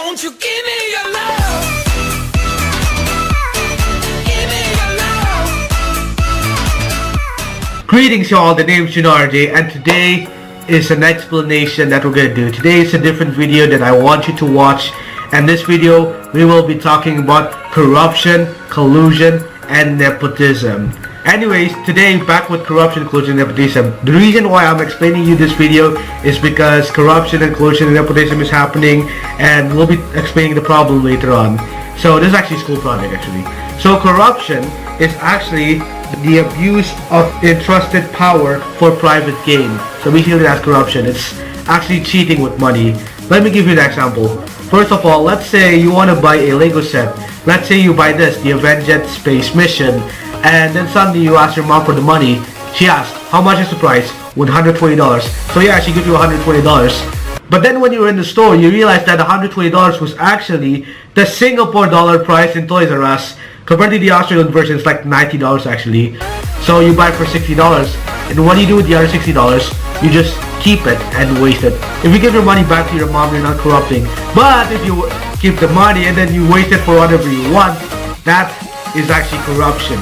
Won't you give me your love? Give me your love. Greetings y'all, the name's JUNA.R.J and today is an explanation that we're gonna do. Today is a different video that I want you to watch, and this video we will be talking about corruption, collusion, and nepotism. Anyways, today back with corruption, collusion, and nepotism. The reason why I'm explaining you this video is because corruption and collusion and nepotism is happening, and we'll be explaining the problem later on. So this is actually a school project actually. So corruption is actually the abuse of entrusted power for private gain. So basically that's corruption. It's actually cheating with money. Let me give you an example. First of all, let's say you want to buy a Lego set. Let's say you buy this, the Avenged Space Mission, and then suddenly you ask your mom for the money. She asks, how much is the price? $120. So yeah, she gives you $120. But then when you were in the store, you realize that $120 was actually the Singapore dollar price in Toys R Us. Compared to the Australian version, it's like $90 actually. So you buy it for $60. And what do you do with the other $60? You just keep it and waste it. If you give your money back to your mom, you're not corrupting. But if you keep the money and then you waste it for whatever you want, that is actually corruption.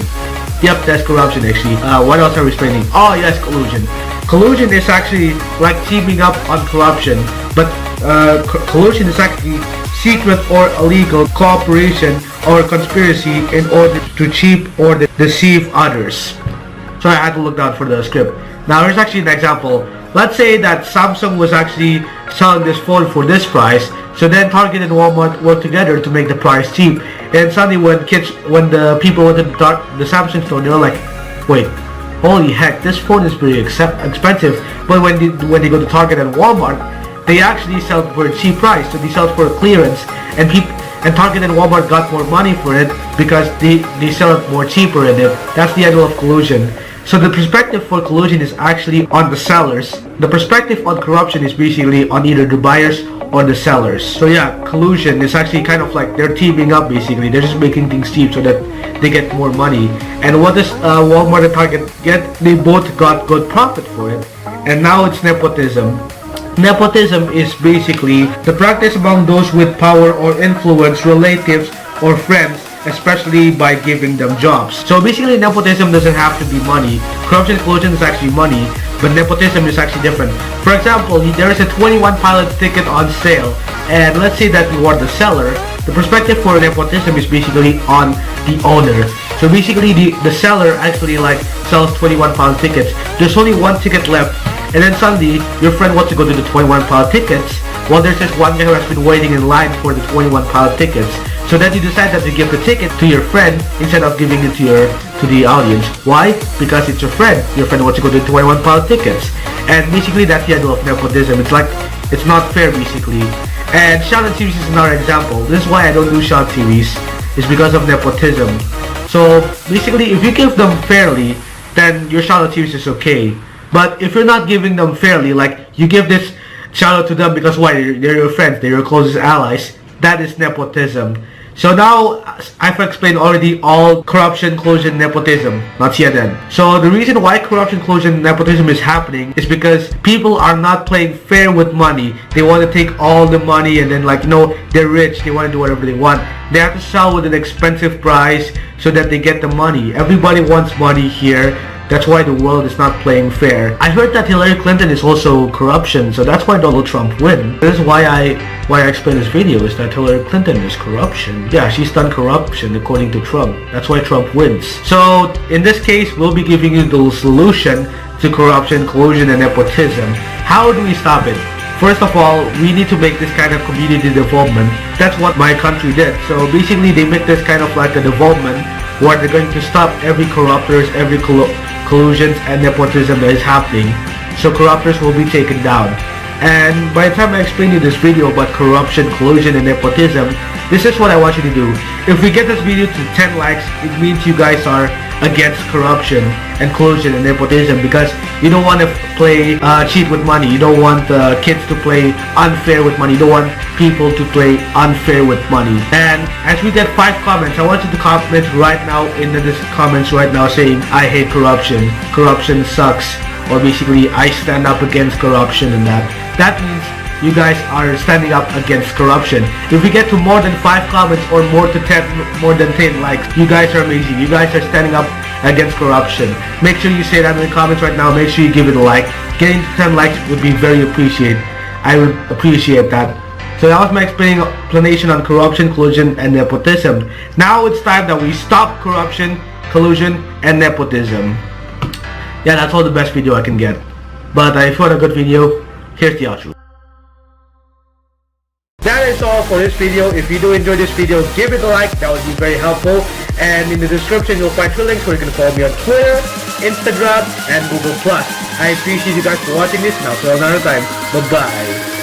Yep, that's corruption actually. What else are we explaining? Oh yes, collusion. Collusion is actually like teaming up on corruption, but collusion is actually secret or illegal cooperation or conspiracy in order to cheat or deceive others. So I had to look down for the script. Now here's actually an example. Let's say that Samsung was actually selling this phone for this price, so then Target and Walmart worked together to make the price cheap. And suddenly when the people went to the Samsung store, they were like, wait, holy heck, this phone is pretty expensive. But when they go to Target and Walmart, they actually sell it for a cheap price. So they sell it for a clearance, and Target and Walmart got more money for it because they sell it more cheaper in it. That's the angle of collusion. So the perspective for collusion is actually on the sellers. The perspective on corruption is basically on either the buyers or the sellers. So yeah, collusion is actually kind of like they're teaming up basically. They're just making things cheap so that they get more money. And what does Walmart and Target get? They both got good profit for it. And now it's nepotism. Nepotism is basically the practice among those with power or influence, relatives or friends, especially by giving them jobs. So basically nepotism doesn't have to be money. Corruption and collusion is actually money, but nepotism is actually different. For example, there is a 21 Pilots ticket on sale, and let's say that you are the seller. The perspective for nepotism is basically on the owner. So basically the seller actually like sells 21 Pilot tickets. There's only one ticket left, and then suddenly your friend wants to go to the 21 Pilot tickets. Well, there's just one guy who has been waiting in line for the 21 Pilot tickets. So then you decide that you give the ticket to your friend instead of giving it to the audience. Why? Because it's your friend. Your friend wants to go to the 21 Pilot tickets. And basically that's the idea of nepotism. It's like, it's not fair basically. And Shout Out series is another example. This is why I don't do Shout series. It's because of nepotism. So basically if you give them fairly, then your Shout Out series is okay. But if you're not giving them fairly, like you give this shout out to them because why? They're your friends, they're your closest allies, that is nepotism. So now I've explained already all corruption, collusion, nepotism. Not yet then. So the reason why corruption, collusion, nepotism is happening is because people are not playing fair with money. They want to take all the money and then like, no, they're rich, they want to do whatever they want. They have to sell with an expensive price so that they get the money. Everybody wants money here. That's why the world is not playing fair. I heard that Hillary Clinton is also corruption, so that's why Donald Trump wins. This is why I explain this video, is that Hillary Clinton is corruption. Yeah, she's done corruption according to Trump. That's why Trump wins. So in this case, we'll be giving you the solution to corruption, collusion, and nepotism. How do we stop it? First of all, we need to make this kind of community development. That's what my country did. So basically, they make this kind of like a development where they're going to stop every corruptors, every collusions and nepotism that is happening. So corruptors will be taken down. And by the time I explain you this video about corruption, collusion, and nepotism, this is what I want you to do. If we get this video to 10 likes, it means you guys are against corruption and collusion and nepotism, because you don't want to play cheat with money. You don't want kids to play unfair with money. You don't want people to play unfair with money. And as we get 5 comments, I want you to comment right now in the comments right now saying, I hate corruption, corruption sucks, or basically I stand up against corruption, and that means you guys are standing up against corruption. If we get to more than 5 comments or more than 10 likes, you guys are amazing. You guys are standing up against corruption. Make sure you say that in the comments right now. Make sure you give it a like. Getting to 10 likes would be very appreciated. I would appreciate that. So that was my explanation on corruption, collusion, and nepotism. Now it's time that we stop corruption, collusion, and nepotism. Yeah, that's all the best video I can get. But if you want a good video, here's the outro. That is all for this video. If you do enjoy this video, give it a like. That would be very helpful. And in the description, you'll find 2 links where you can follow me on Twitter, Instagram, and Google+. I appreciate you guys for watching this. Now, till another time. Bye-bye.